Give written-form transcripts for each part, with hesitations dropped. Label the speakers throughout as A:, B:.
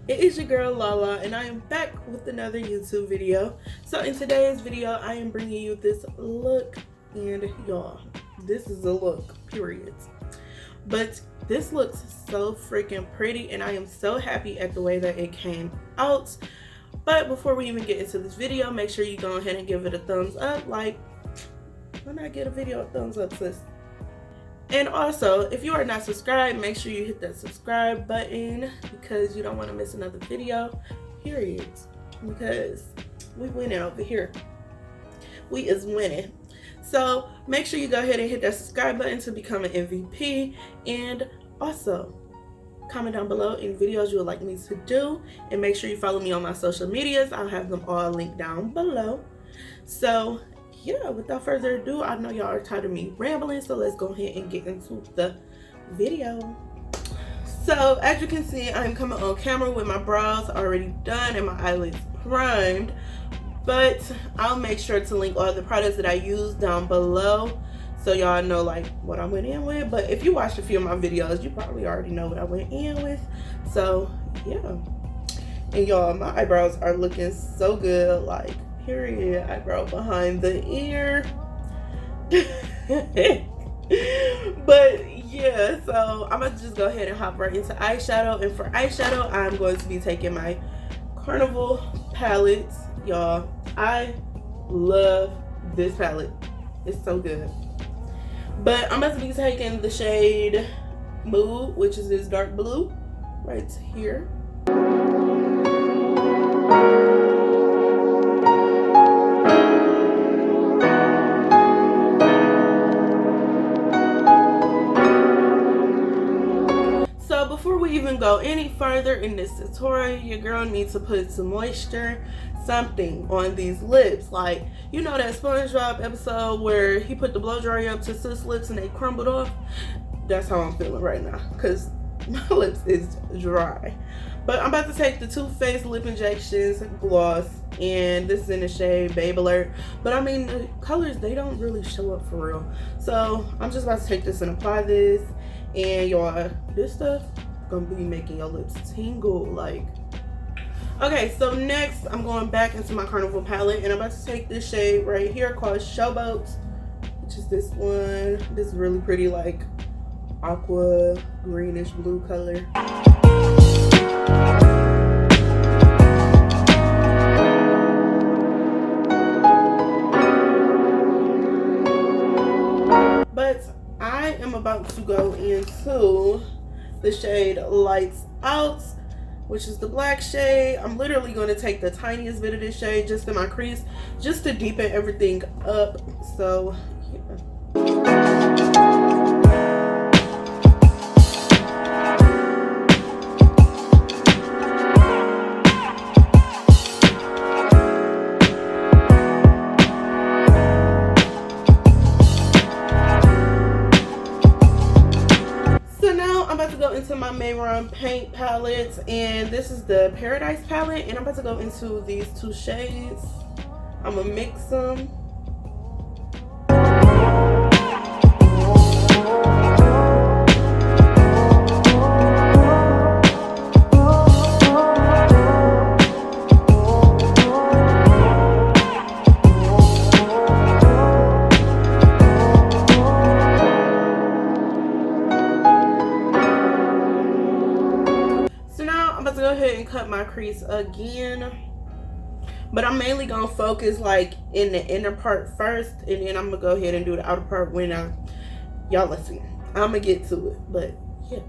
A: It is your girl Lala, and I am back with another YouTube video. So in today's video, I am bringing you this look, and y'all, this is a look, period. But this looks so freaking pretty, and I am so happy at the way that it came out. But before we even get into this video, make sure you go ahead and give it a thumbs up. Like, why not get a video a thumbs up, sis? And also, if you are not subscribed, make sure you hit that subscribe button because you don't want to miss another video, period. Because we winning over here. We is winning. So make sure you go ahead and hit that subscribe button to become an MVP. And also, comment down below any videos you would like me to do. And make sure you follow me on my social medias. I'll have them all linked down below. So yeah, without further ado, I know y'all are tired of me rambling, so let's go ahead and get into the video. So as you can see, I'm coming on camera with my brows already done and my eyelids primed, but I'll make sure to link all the products that I use down below so y'all know like what I went in with. But if you watched a few of my videos, you probably already know what I went in with. So yeah, and y'all, my eyebrows are looking so good, like period. Eyebrow behind the ear. But yeah, so I'm gonna just go ahead and hop right into eyeshadow. And for eyeshadow, I'm going to be taking my Carnival palette. Y'all, I love this palette. It's so good. But I'm about to be taking the shade Nude, which is this dark blue right here. Before we even go any further in this tutorial, your girl needs to put some moisture, something on these lips. Like, you know that SpongeBob episode where he put the blow dryer up to sis lips and they crumbled off? That's how I'm feeling right now, because my lips is dry. But I'm about to take the Too Faced Lip Injections gloss, and this is in the shade Babe Alert. But I mean, the colors, they don't really show up for real. So I'm just about to take this and apply this. And y'all, this stuff gonna be making your lips tingle. Like, okay, so next I'm going back into my Carnival palette, and I'm about to take this shade right here called Showboat, which is this one. This is really pretty, like aqua greenish blue color. But I am about to go into the shade Lights Out, which is the black shade. I'm literally going to take the tiniest bit of this shade just in my crease, just to deepen everything up. So yeah. Into my Mayron paint palette, and this is the Paradise palette, and I'm about to go into these two shades. I'm gonna mix them. Go ahead and cut my crease again, but I'm mainly gonna focus like in the inner part first, and then I'm gonna go ahead and do the outer part when y'all let's see, I'm gonna get to it. But yeah,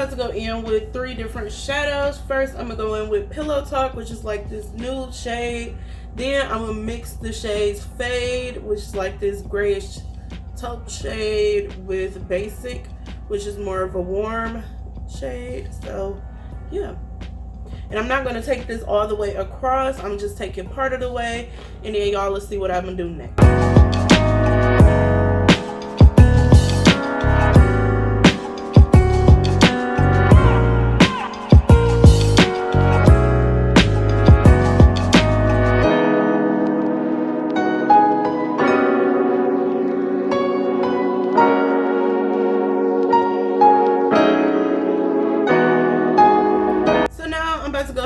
A: to go in with 3 different shadows. First, I'm gonna go in with Pillow Talk, which is like this nude shade. Then I'm gonna mix the shades Fade, which is like this grayish taupe shade, with Basic, which is more of a warm shade. So yeah, And I'm not going to take this all the way across. I'm just taking part of the way. And then y'all, let's see what I'm going to do next.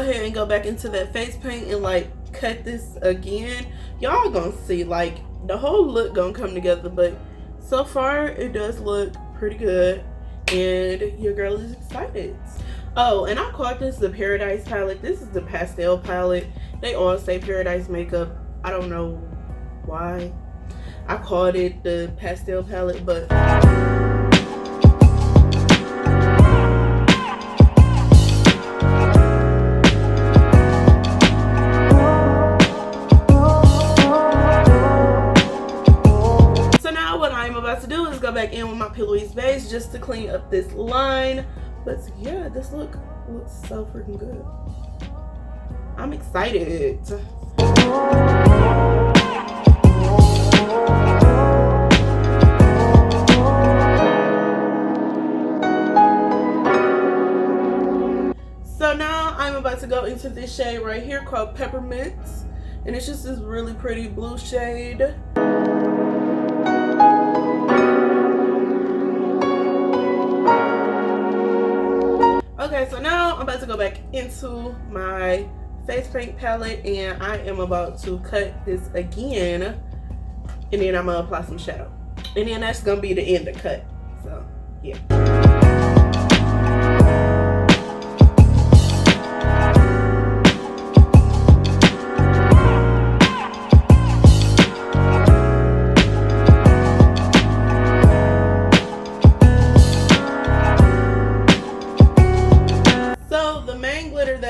A: And go back into that face paint and like cut this again. Y'all gonna see like the whole look gonna come together, but so far it does look pretty good and your girl is excited. Oh, and I called this the Paradise palette. This is the pastel palette. They all say Paradise makeup. I don't know why I called it the pastel palette, but go back in with my pillowy base just to clean up this line. But yeah, this look looks so freaking good. I'm excited. So now I'm about to go into this shade right here called Peppermint, and it's just this really pretty blue shade. Okay, so now I'm about to go back into my face paint palette and I am about to cut this again, and then I'm gonna apply some shadow, and then that's gonna be the end of cut. So yeah.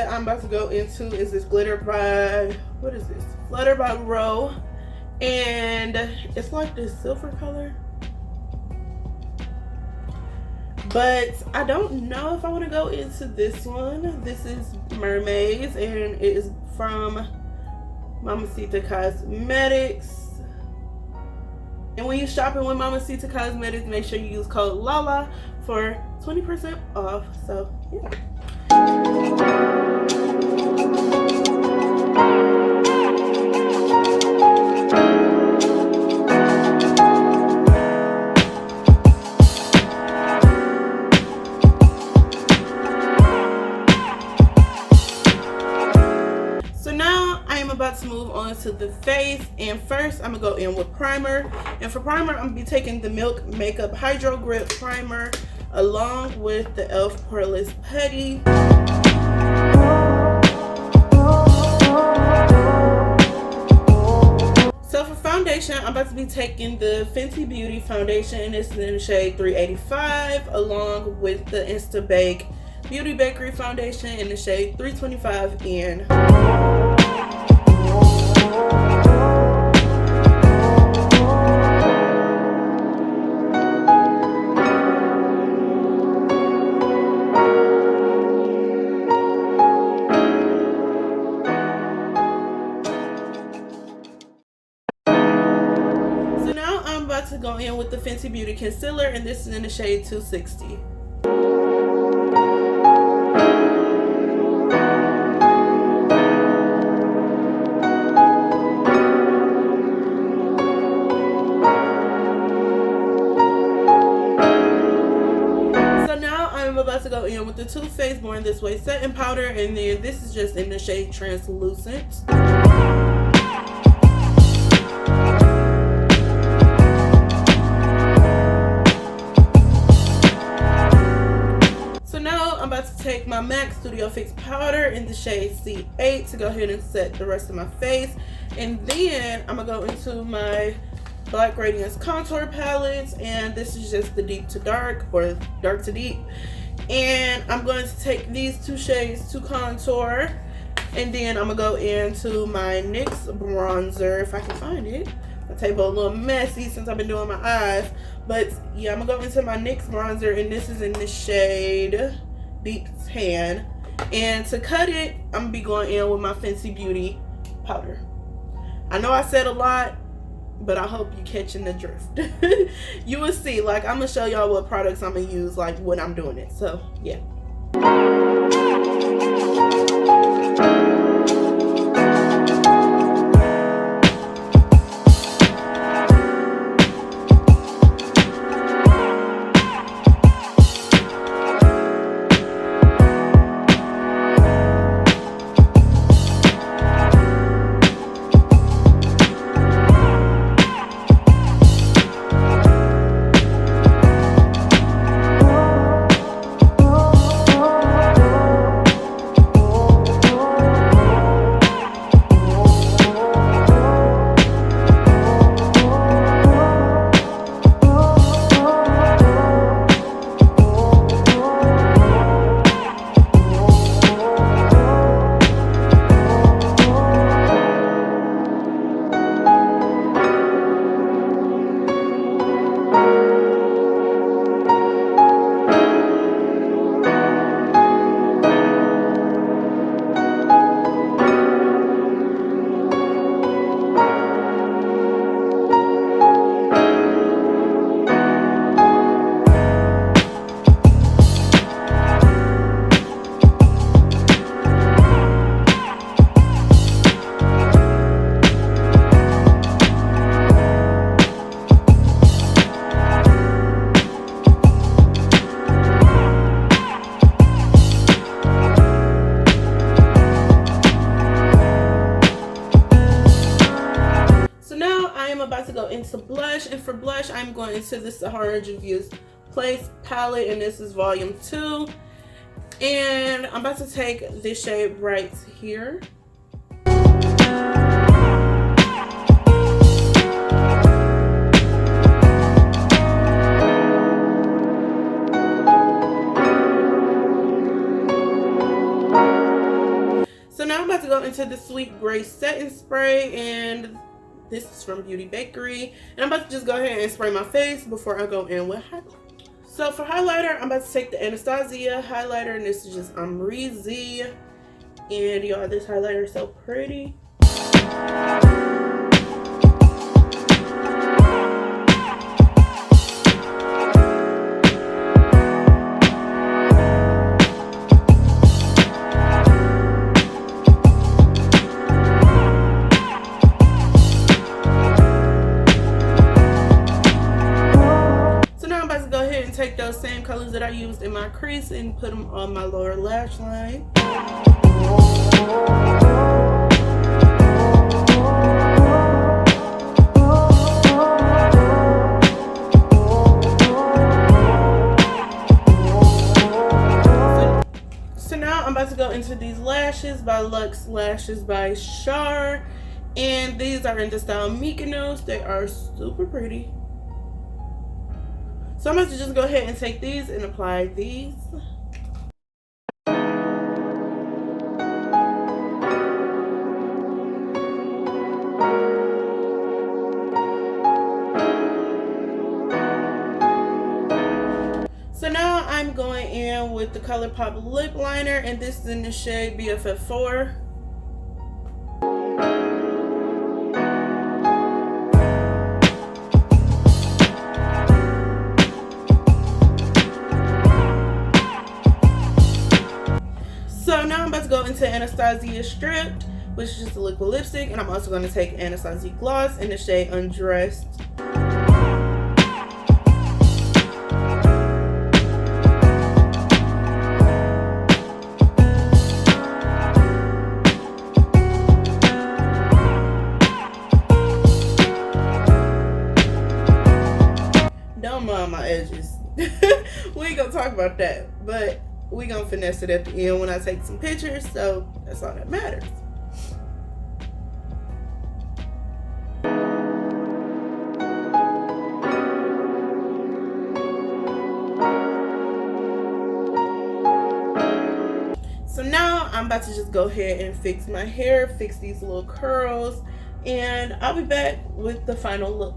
A: I'm about to go into is this glitter by, what is this? Flutter by Row, and it's like this silver color, but I don't know if I want to go into this one. This is Mermaids and it is from Mamacita Cosmetics. And when you're shopping with Mamacita Cosmetics, make sure you use code LALA for 20% off. So yeah. So now I am about to move on to the face, and first I'm gonna go in with primer. And for primer, I'm gonna be taking the Milk Makeup Hydro Grip Primer along with the e.l.f. Poreless Putty. So for foundation, I'm about to be taking the Fenty Beauty foundation, and it's in the shade 385, along with the Instabake Beauty Bakery foundation in the shade 325 in. To go in with the Fenty Beauty concealer, and this is in the shade 260. So now I'm about to go in with the Too Faced Born This Way setting powder, and then this is just in the shade Translucent. I'm about to take my MAC Studio Fix powder in the shade C8 to go ahead and set the rest of my face. And then I'm going to go into my Black Radiance Contour Palette. And this is just the Deep to Dark, or Dark to Deep. And I'm going to take these two shades to contour. And then I'm going to go into my NYX bronzer, if I can find it. My table a little messy since I've been doing my eyes. But yeah, I'm going to go into my NYX bronzer. And this is in the shade Deep Tan, And to cut it, I'm gonna be going in with my Fenty Beauty powder. I know I said a lot, but I hope you catching the drift. You will see. Like, I'm gonna show y'all what products I'm gonna use, like when I'm doing it. So yeah. About to go into blush, and for blush I'm going into this Sahara Juvia's Place palette, and this is volume 2, and I'm about to take this shade right here. So now I'm about to go into the Sweet Grace setting spray, and this is from Beauty Bakery, and I'm about to just go ahead and spray my face before I go in with highlighter. So for highlighter, I'm about to take the Anastasia highlighter, and this is just Amrezy. And y'all, this highlighter is so pretty. Take those same colors that I used in my crease and put them on my lower lash line. So now I'm about to go into these lashes by Luxe Lashes by Char, and these are in the style Mykonos. They are super pretty. So I'm about to just go ahead and take these and apply these. So now I'm going in with the ColourPop lip liner, and this is in the shade BFF4. So now I'm about to go into Anastasia Stripped, which is just a liquid lipstick, and I'm also going to take Anastasia Gloss in the shade Undressed. Don't mind my edges. We ain't gonna talk about that, but we gonna finesse it at the end when I take some pictures, so that's all that matters. So now I'm about to just go ahead and fix my hair, fix these little curls, and I'll be back with the final look.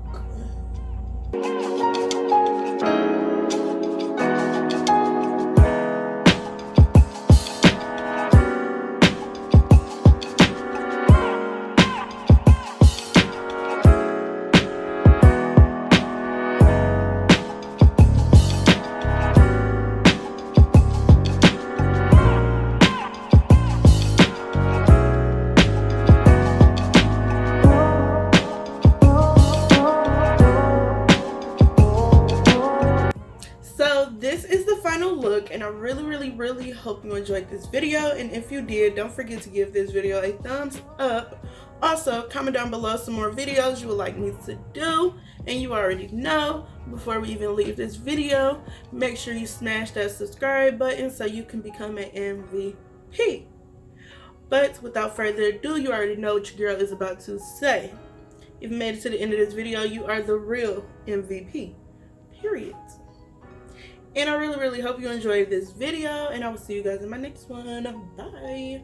A: and I really hope you enjoyed this video. And if you did, don't forget to give this video a thumbs up. Also, comment down below some more videos you would like me to do. And you already know, before we even leave this video, make sure you smash that subscribe button so you can become an MVP. But without further ado, you already know what your girl is about to say. If you made it to the end of this video, you are the real MVP. Period. And I really hope you enjoyed this video, and I will see you guys in my next one. Bye.